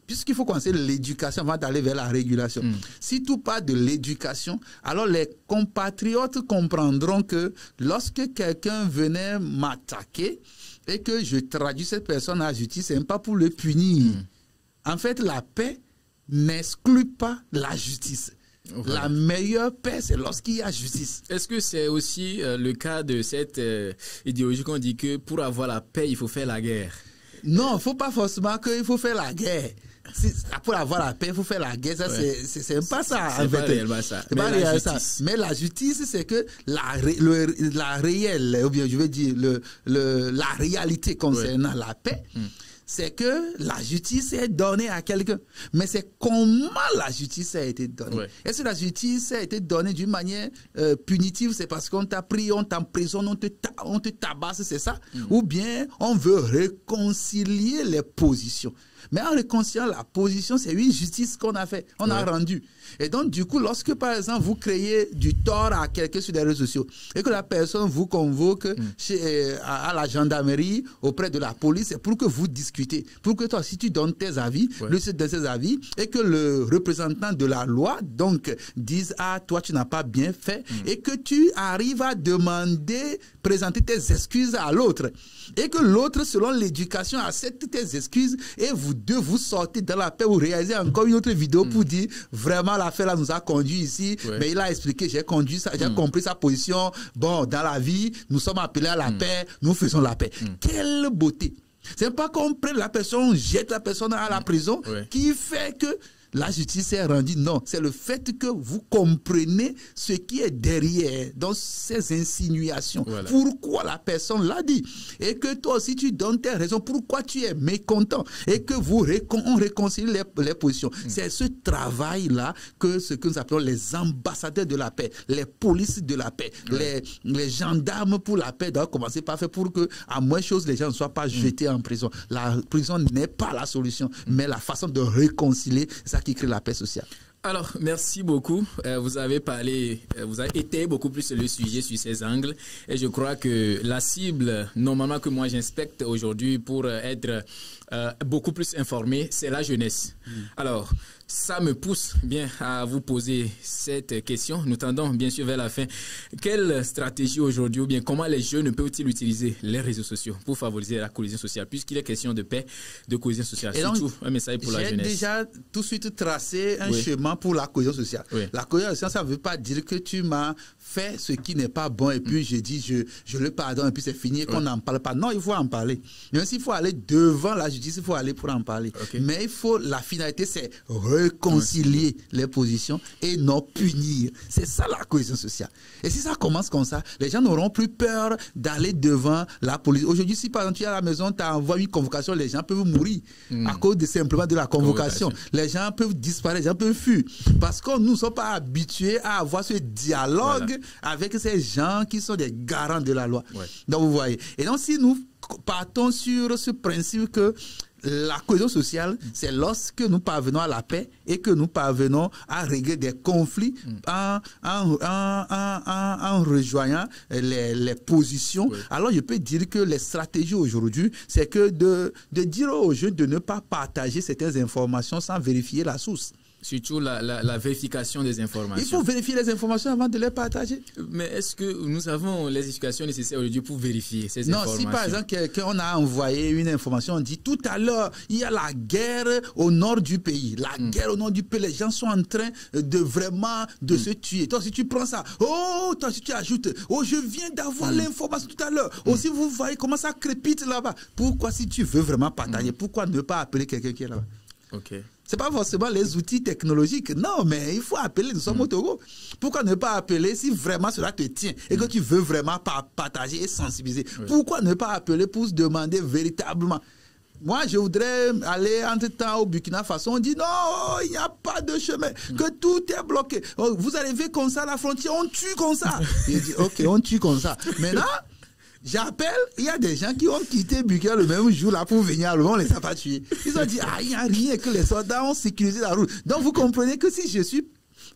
puisqu'il faut commencer l'éducation avant d'aller vers la régulation. Si tout part de l'éducation, alors les compatriotes comprendront que lorsque quelqu'un venait m'attaquer et que je traduis cette personne à la justice, ce n'est pas pour le punir. En fait, la paix n'exclut pas la justice. La meilleure paix, c'est lorsqu'il y a justice. Est-ce que c'est aussi le cas de cette idéologie qu'on dit que pour avoir la paix, il faut faire la guerre? Non, il ne faut pas forcément qu'il faut faire la guerre. Pour avoir la paix, il faut faire la guerre. C'est pas ça. C'est pas réellement ça. C'est pas réellement ça. Mais la justice, c'est que la réelle, ou bien je veux dire la réalité concernant la paix, c'est que la justice est donnée à quelqu'un. Mais c'est comment la justice a été donnée. Ouais. Est-ce que la justice a été donnée d'une manière punitive, c'est parce qu'on t'a pris, on t'emprisonne, on te tabasse, c'est ça? Ou bien on veut réconcilier les positions. Mais en réconciliant la position, c'est une justice qu'on a fait, on a rendu. Et donc, du coup, lorsque, par exemple, vous créez du tort à quelqu'un sur les réseaux sociaux et que la personne vous convoque à la gendarmerie, auprès de la police, c'est pour que vous discutez. Pour que toi, si tu donnes tes avis, lui se donne ses avis, et que le représentant de la loi, donc, dise, ah, toi, tu n'as pas bien fait, et que tu arrives à demander, présenter tes excuses à l'autre. Et que l'autre, selon l'éducation, accepte tes excuses et vous deux, vous sortez dans la paix ou réalisez encore une autre vidéo pour dire vraiment l'affaire là nous a conduit ici, mais il a expliqué, j'ai conduit ça, j'ai compris sa position. Bon, dans la vie, nous sommes appelés à la paix, nous faisons la paix. Quelle beauté! C'est pas qu'on prenne la personne, on jette la personne à la prison qui fait que la justice est rendue. Non, c'est le fait que vous comprenez ce qui est derrière dans ces insinuations. Voilà. Pourquoi la personne l'a dit. Et que toi aussi tu donnes tes raisons. Pourquoi tu es mécontent. Et que on réconcilie les positions. C'est ce travail-là que ce que nous appelons les ambassadeurs de la paix, les polices de la paix, les gendarmes pour la paix doivent commencer par faire pour que, à moins de choses, les gens ne soient pas jetés en prison. La prison n'est pas la solution, mais la façon de réconcilier, c'est ça qui crée la paix sociale. Alors, merci beaucoup. Vous avez parlé, vous avez étayé beaucoup plus le sujet sur ces angles. Et je crois que la cible, normalement, que moi j'inspecte aujourd'hui pour être beaucoup plus informé, c'est la jeunesse. Alors, ça me pousse bien à vous poser cette question. Nous tendons bien sûr vers la fin. Quelle stratégie aujourd'hui ou bien comment les jeunes peuvent-ils utiliser les réseaux sociaux pour favoriser la cohésion sociale, puisqu'il est question de paix, de cohésion sociale. Et surtout, un message pour la jeunesse. J'ai déjà tout de suite tracé un chemin pour la cohésion sociale. La cohésion sociale, ça ne veut pas dire que tu m'as fait ce qui n'est pas bon et puis je dis je le pardonne et puis c'est fini et qu'on n'en parle pas. Non, il faut en parler. Même s'il faut aller devant la justice, il faut aller pour en parler. Mais il faut, la finalité, c'est réconcilier les positions et non punir. C'est ça la cohésion sociale. Et si ça commence comme ça, les gens n'auront plus peur d'aller devant la police. Aujourd'hui, si par exemple tu es à la maison, tu envoies une convocation, les gens peuvent mourir à cause simplement de la convocation. Les gens peuvent disparaître, les gens peuvent fuir. Parce que nous ne sommes pas habitués à avoir ce dialogue avec ces gens qui sont des garants de la loi. Donc vous voyez. Et donc si nous partons sur ce principe que la cohésion sociale, c'est lorsque nous parvenons à la paix et que nous parvenons à régler des conflits en rejoignant les positions. Alors, je peux dire que les stratégies aujourd'hui, c'est que de dire aux jeunes de ne pas partager certaines informations sans vérifier la source. Surtout la vérification des informations. Il faut vérifier les informations avant de les partager. Mais est-ce que nous avons les éducations nécessaires aujourd'hui pour vérifier ces informations? Non, si par exemple quelqu'un a envoyé une information, on dit tout à l'heure, il y a la guerre au nord du pays. La guerre au nord du pays, les gens sont en train de vraiment de se tuer. Toi, si tu prends ça, oh, toi, si tu ajoutes, oh, je viens d'avoir l'information tout à l'heure. Aussi, vous voyez comment ça crépite là-bas. Pourquoi, si tu veux vraiment partager, pourquoi ne pas appeler quelqu'un qui est là-bas? C'est pas forcément les outils technologiques. Non, mais il faut appeler. Nous sommes au Togo. Pourquoi ne pas appeler si vraiment cela te tient et que tu veux vraiment partager et sensibiliser? Pourquoi ne pas appeler pour se demander véritablement? Moi, je voudrais aller entre-temps au Burkina Faso. On dit non, il n'y a pas de chemin, que tout est bloqué. Vous arrivez comme ça à la frontière, on tue comme ça. Je dis ok, on tue comme ça. Maintenant, j'appelle, il y a des gens qui ont quitté Burkina le même jour là pour venir à l'eau, on ne les a pas tués. Ils ont dit, ah, il n'y a rien, que les soldats ont sécurisé la route. Donc vous comprenez que si je suis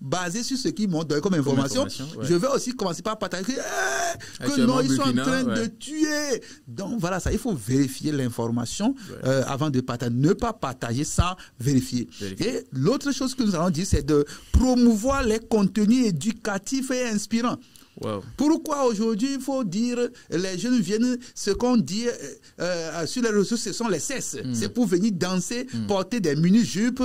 basé sur ce qu'ils m'ont donné comme information, je vais aussi commencer par partager que non, ils sont en train de tuer. Donc voilà ça, il faut vérifier l'information avant de partager. Ne pas partager sans vérifier. Et l'autre chose que nous allons dire, c'est de promouvoir les contenus éducatifs et inspirants. Pourquoi aujourd'hui il faut dire les jeunes viennent, ce qu'on dit sur les réseaux, ce sont les cesses. C'est pour venir danser, porter des mini-jupes,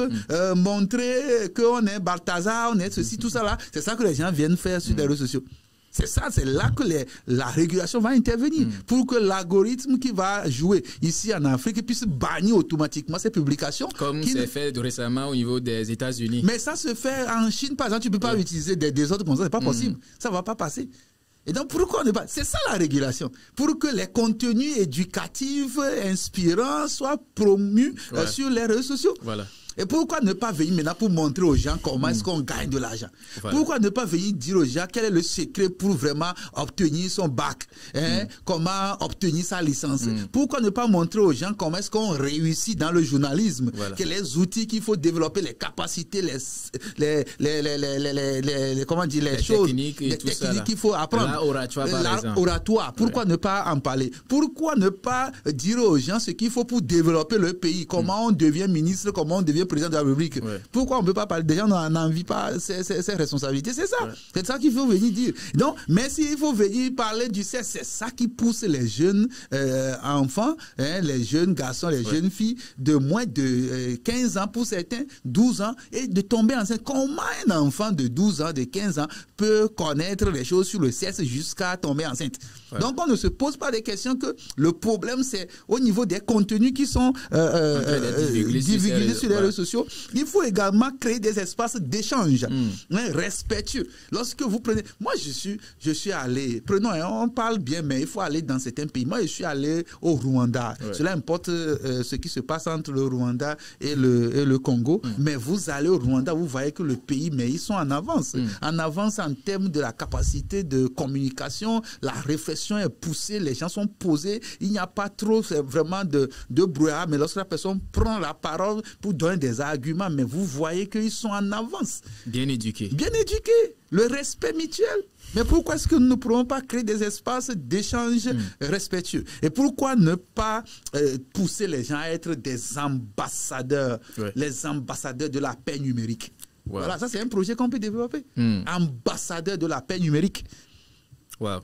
montrer qu'on est Balthazar, on est ceci, tout ça là. C'est ça que les gens viennent faire sur les réseaux sociaux. C'est ça, c'est là que la régulation va intervenir pour que l'algorithme qui va jouer ici en Afrique puisse bannir automatiquement ces publications. Comme c'est fait récemment au niveau des États-Unis. Mais ça se fait en Chine, par exemple, tu ne peux pas utiliser des autres comme ça, c'est pas possible. Ça ne va pas passer. Et donc, pourquoi ne pas? C'est ça la régulation. Pour que les contenus éducatifs, inspirants soient promus sur les réseaux sociaux. Voilà. Et pourquoi ne pas venir maintenant pour montrer aux gens comment est-ce qu'on gagne de l'argent? Voilà. Pourquoi ne pas venir dire aux gens quel est le secret pour vraiment obtenir son bac? Comment obtenir sa licence? Pourquoi ne pas montrer aux gens comment est-ce qu'on réussit dans le journalisme? Voilà. Quels sont les outils qu'il faut développer, les capacités, comment dire, les choses, techniques qu'il faut apprendre. L'oratoire, Pourquoi ne pas en parler? Pourquoi ne pas dire aux gens ce qu'il faut pour développer le pays? Comment on devient ministre, comment on devient président de la République. Pourquoi on ne peut pas parler? Des gens n'en vivent pas ces responsabilités. C'est ça. C'est ça qu'il faut venir dire. Donc, mais s'il faut venir parler du sexe, c'est ça qui pousse les jeunes enfants, les jeunes garçons, les jeunes filles de moins de 15 ans pour certains, 12 ans, et de tomber enceinte. Comment un enfant de 12 ans, de 15 ans peut connaître les choses sur le sexe jusqu'à tomber enceinte? Donc, on ne se pose pas des questions que le problème, c'est au niveau des contenus qui sont divulgués sur les réseaux sociaux. Il faut également créer des espaces d'échange respectueux. Lorsque vous prenez... Moi, je suis allé... Prenons, on parle bien, mais il faut aller dans certains pays. Moi, je suis allé au Rwanda. Cela importe ce qui se passe entre le Rwanda et le Congo. Mais vous allez au Rwanda, vous voyez que le pays, mais ils sont en avance. En avance en termes de la capacité de communication. La réflexion est poussée, les gens sont posés. Il n'y a pas trop vraiment de brouillard. Mais lorsque la personne prend la parole pour donner des arguments, mais vous voyez qu'ils sont en avance. Bien éduqués. Bien éduqués. Le respect mutuel. Mais pourquoi est-ce que nous ne pourrons pas créer des espaces d'échange respectueux? Et pourquoi ne pas pousser les gens à être des ambassadeurs, les ambassadeurs de la paix numérique? Voilà, ça c'est un projet qu'on peut développer. Ambassadeur de la paix numérique.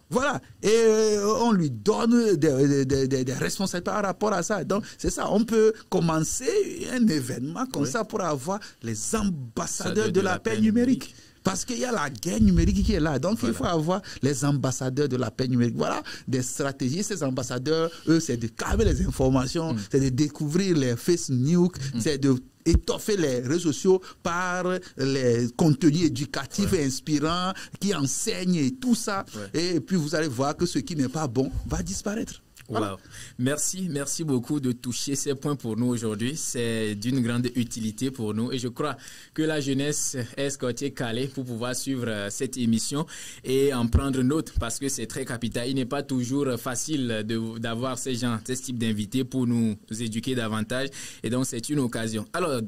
Voilà, et on lui donne des responsabilités par rapport à ça. Donc, c'est ça, on peut commencer un événement comme ça pour avoir les ambassadeurs de la paix numérique. Parce qu'il y a la guerre numérique qui est là. Donc, il faut avoir les ambassadeurs de la paix numérique. Voilà des stratégies. Ces ambassadeurs, eux, c'est de calmer les informations, c'est de découvrir les fake news, c'est de étoffer les réseaux sociaux par les contenus éducatifs et inspirants qui enseignent et tout ça. Et puis, vous allez voir que ce qui n'est pas bon va disparaître. Voilà. Wow. Merci beaucoup de toucher ces points pour nous aujourd'hui. C'est d'une grande utilité pour nous et je crois que la jeunesse est escortée calée pour pouvoir suivre cette émission et en prendre note parce que c'est très capital. Il n'est pas toujours facile d'avoir ces types d'invités pour nous éduquer davantage et donc c'est une occasion. Alors,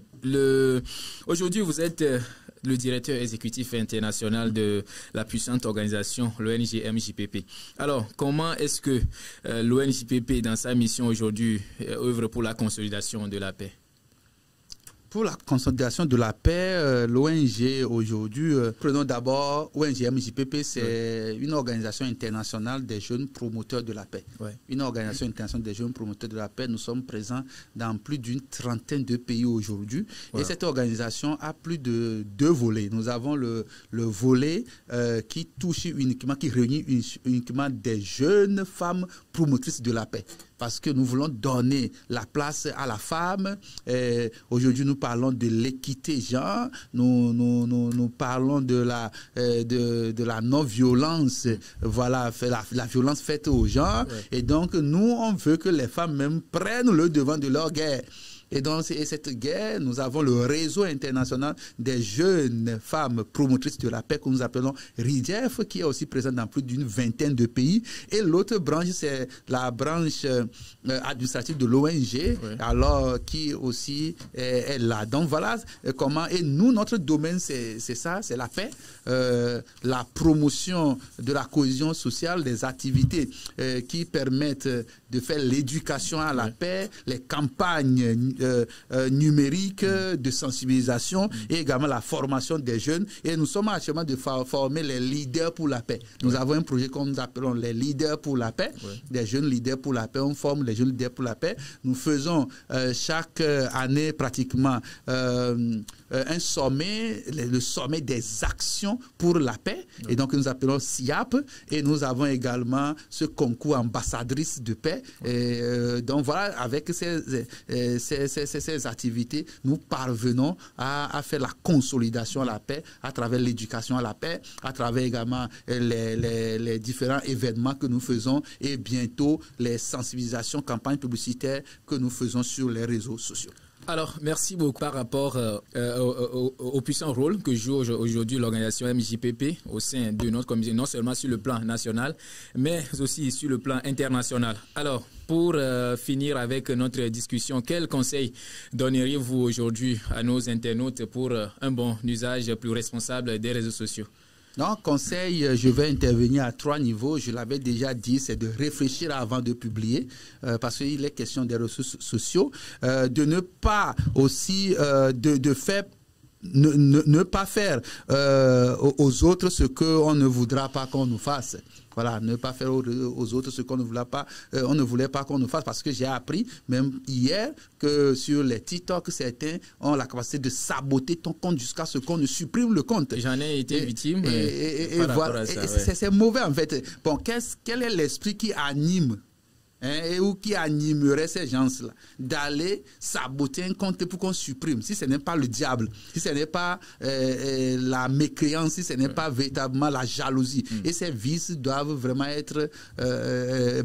aujourd'hui vous êtes le directeur exécutif international de la puissante organisation, l'ONG MJPP. Alors, comment est-ce que l'ONJPP, dans sa mission aujourd'hui, œuvre pour la consolidation de la paix? Pour la consolidation de la paix, l'ONG aujourd'hui, prenons d'abord ONG MJPP, c'est une organisation internationale des jeunes promoteurs de la paix. Une organisation internationale des jeunes promoteurs de la paix. Nous sommes présents dans plus d'une trentaine de pays aujourd'hui. Et cette organisation a plus de 2 volets. Nous avons le volet qui touche uniquement, qui réunit uniquement des jeunes femmes promotrices de la paix. Parce que nous voulons donner la place à la femme. Aujourd'hui, nous parlons de l'équité genre, nous parlons de la non-violence, voilà, la violence faite aux gens. Et donc, nous, on veut que les femmes même prennent le devant de leur guerre. Et dans cette guerre, nous avons le réseau international des jeunes femmes promotrices de la paix que nous appelons RIDEF, qui est aussi présent dans plus d'une vingtaine de pays. Et l'autre branche, c'est la branche administrative de l'ONG, alors qui aussi est là. Donc voilà comment. Et nous, notre domaine, c'est ça, c'est la paix, la promotion de la cohésion sociale, des activités qui permettent de faire l'éducation à la paix, les campagnes numérique, de sensibilisation et également la formation des jeunes. Et nous sommes actuellement de former les leaders pour la paix. Nous avons un projet que nous appelons les leaders pour la paix, des jeunes leaders pour la paix. On forme les jeunes leaders pour la paix. Nous faisons chaque année pratiquement un sommet, le sommet des actions pour la paix. Et donc nous appelons SIAP. Et nous avons également ce concours ambassadrice de paix. Et donc voilà, avec ces ces activités, nous parvenons à faire la consolidation à la paix à travers l'éducation à la paix, à travers également les différents événements que nous faisons et bientôt les sensibilisations, campagnes publicitaires que nous faisons sur les réseaux sociaux. Alors, merci beaucoup par rapport au puissant rôle que joue aujourd'hui l'organisation MJPP au sein de notre communauté, non seulement sur le plan national, mais aussi sur le plan international. Alors, pour finir avec notre discussion, quels conseils donneriez-vous aujourd'hui à nos internautes pour un bon usage plus responsable des réseaux sociaux? Non, conseil, je vais intervenir à 3 niveaux. Je l'avais déjà dit, c'est de réfléchir avant de publier, parce qu'il est question des ressources sociaux, de ne pas aussi de faire ne pas faire aux autres ce qu'on ne voudra pas qu'on nous fasse. Voilà, ne pas faire aux autres ce qu'on ne voulait pas, on ne voulait pas qu'on nous fasse, parce que j'ai appris même hier que sur les TikTok, certains ont la capacité de saboter ton compte jusqu'à ce qu'on ne supprime le compte. J'en ai été victime. Voilà, c'est mauvais en fait. Bon, quel est l'esprit qui anime et ou qui animerait ces gens-là d'aller saboter un compte pour qu'on supprime, si ce n'est pas le diable, si ce n'est pas la mécréance, si ce n'est pas véritablement la jalousie. Et ces vices doivent vraiment être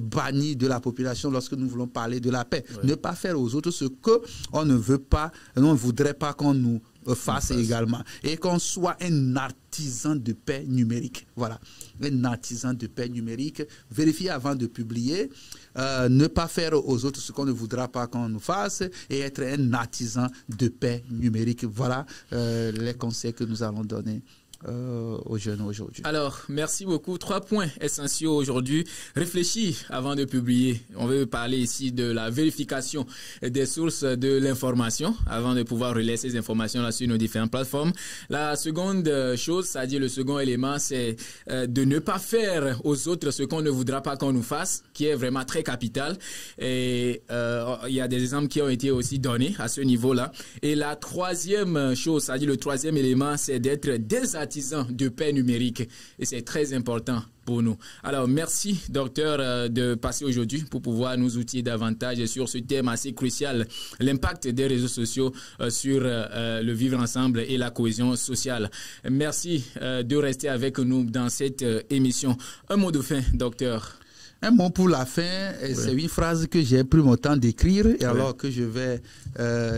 bannis de la population lorsque nous voulons parler de la paix. Ne pas faire aux autres ce qu'on ne veut pas, on ne voudrait pas qu'on nous fasse également, et qu'on soit un artisan de paix numérique. Voilà, un artisan de paix numérique. Vérifier avant de publier, ne pas faire aux autres ce qu'on ne voudra pas qu'on nous fasse, et être un artisan de paix numérique. Voilà les conseils que nous allons donner aux jeunes aujourd'hui. Alors, merci beaucoup. 3 points essentiels aujourd'hui. Réfléchis avant de publier. On veut parler ici de la vérification des sources de l'information avant de pouvoir relayer ces informations-là sur nos différentes plateformes. La seconde chose, c'est-à-dire le second élément, c'est de ne pas faire aux autres ce qu'on ne voudra pas qu'on nous fasse, qui est vraiment très capital. Et il y a des exemples qui ont été aussi donnés à ce niveau-là. Et la troisième chose, c'est-à-dire le troisième élément, c'est d'être des artisans de paix numérique, et c'est très important pour nous. Alors, merci, docteur, de passer aujourd'hui pour pouvoir nous outiller davantage sur ce thème assez crucial, l'impact des réseaux sociaux sur le vivre ensemble et la cohésion sociale. Merci de rester avec nous dans cette émission. Un mot de fin, docteur. Un mot pour la fin, c'est une phrase que j'ai pris mon temps d'écrire, et alors que je vais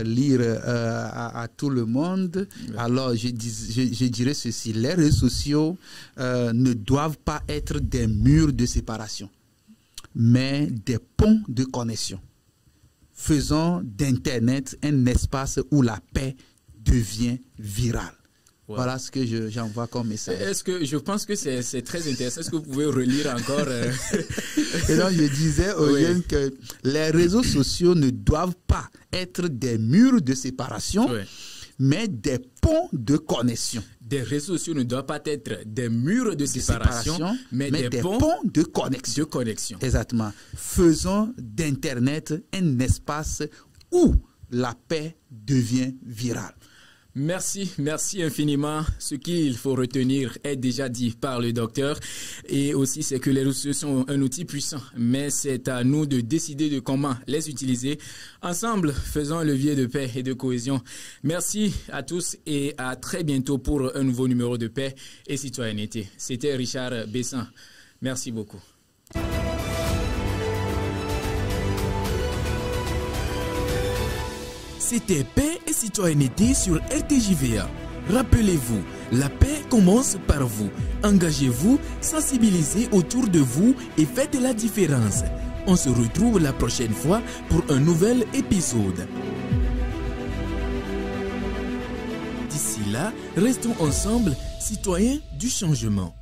lire à tout le monde. Alors je dirais ceci: les réseaux sociaux ne doivent pas être des murs de séparation, mais des ponts de connexion. Faisons d'Internet un espace où la paix devient virale. Voilà ce que j'envoie comme message. Je pense que c'est très intéressant. Est-ce que vous pouvez relire encore Et donc, je disais aux jeunes que les réseaux sociaux ne doivent pas être des murs de séparation, mais des ponts de connexion. Des réseaux sociaux ne doivent pas être des murs de séparation, mais des ponts de connexion. Exactement. Faisons d'Internet un espace où la paix devient virale. Merci infiniment. Ce qu'il faut retenir est déjà dit par le docteur, et aussi c'est que les réseaux sociaux sont un outil puissant, mais c'est à nous de décider de comment les utiliser. Ensemble, faisons un levier de paix et de cohésion. Merci à tous et à très bientôt pour un nouveau numéro de Paix et Citoyenneté. C'était Richard Bessan. Merci beaucoup. C'était Paix et Citoyenneté sur RTJVA. Rappelez-vous, la paix commence par vous. Engagez-vous, sensibilisez autour de vous et faites la différence. On se retrouve la prochaine fois pour un nouvel épisode. D'ici là, restons ensemble, citoyens du changement.